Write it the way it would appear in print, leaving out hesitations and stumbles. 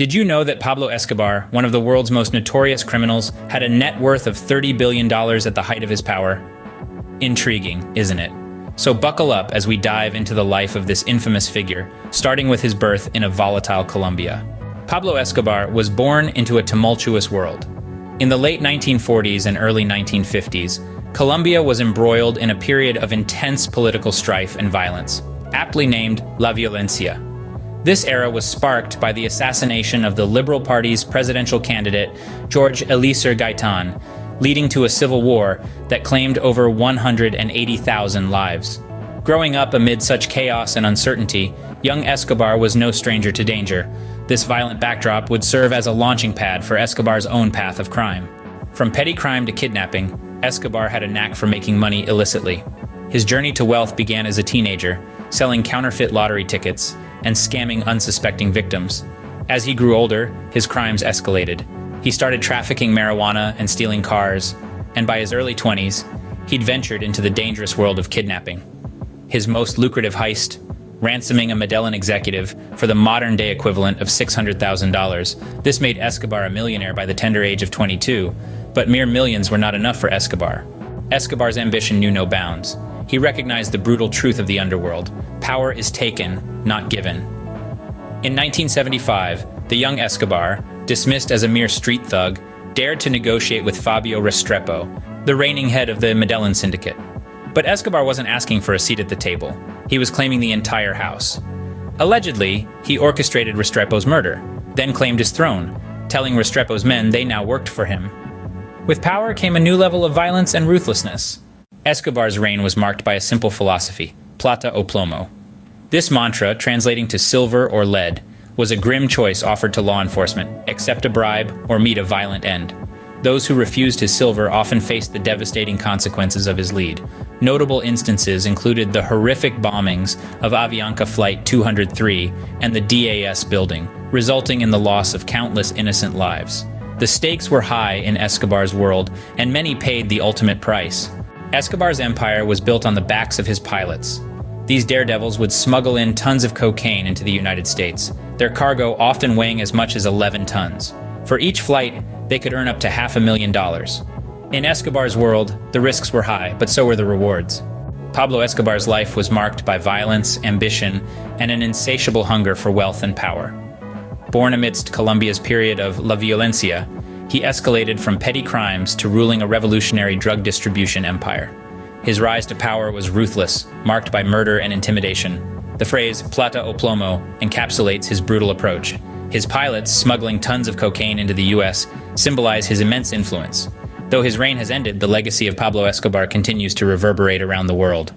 Did you know that Pablo Escobar, one of the world's most notorious criminals, had a net worth of $30 billion at the height of his power? Intriguing, isn't it? So buckle up as we dive into the life of this infamous figure, starting with his birth in a volatile Colombia. Pablo Escobar was born into a tumultuous world. In the late 1940s and early 1950s, Colombia was embroiled in a period of intense political strife and violence, aptly named La Violencia. This era was sparked by the assassination of the Liberal Party's presidential candidate, Jorge Eliezer Gaitan, leading to a civil war that claimed over 180,000 lives. Growing up amid such chaos and uncertainty, young Escobar was no stranger to danger. This violent backdrop would serve as a launching pad for Escobar's own path of crime. From petty crime to kidnapping, Escobar had a knack for making money illicitly. His journey to wealth began as a teenager, selling counterfeit lottery tickets and scamming unsuspecting victims. As he grew older, his crimes escalated. He started trafficking marijuana and stealing cars, and by his early 20s, he'd ventured into the dangerous world of kidnapping. His most lucrative heist, ransoming a Medellin executive for the modern-day equivalent of $600,000. This made Escobar a millionaire by the tender age of 22, but mere millions were not enough for Escobar. Escobar's ambition knew no bounds. He recognized the brutal truth of the underworld. Power is taken, not given. In 1975, the young Escobar, dismissed as a mere street thug, dared to negotiate with Fabio Restrepo, the reigning head of the Medellin syndicate. But Escobar wasn't asking for a seat at the table. He was claiming the entire house. Allegedly, he orchestrated Restrepo's murder, then claimed his throne, telling Restrepo's men they now worked for him. With power came a new level of violence and ruthlessness. Escobar's reign was marked by a simple philosophy: plata o plomo. This mantra, translating to silver or lead, was a grim choice offered to law enforcement: accept a bribe or meet a violent end. Those who refused his silver often faced the devastating consequences of his lead. Notable instances included the horrific bombings of Avianca Flight 203 and the DAS building, resulting in the loss of countless innocent lives. The stakes were high in Escobar's world, and many paid the ultimate price. Escobar's empire was built on the backs of his pilots. These daredevils would smuggle in tons of cocaine into the United States, their cargo often weighing as much as 11 tons. For each flight, they could earn up to $500,000. In Escobar's world, the risks were high, but so were the rewards. Pablo Escobar's life was marked by violence, ambition, and an insatiable hunger for wealth and power. Born amidst Colombia's period of La Violencia, he escalated from petty crimes to ruling a revolutionary drug distribution empire. His rise to power was ruthless, marked by murder and intimidation. The phrase plata o plomo encapsulates his brutal approach. His pilots, smuggling tons of cocaine into the U.S., symbolize his immense influence. Though his reign has ended, the legacy of Pablo Escobar continues to reverberate around the world.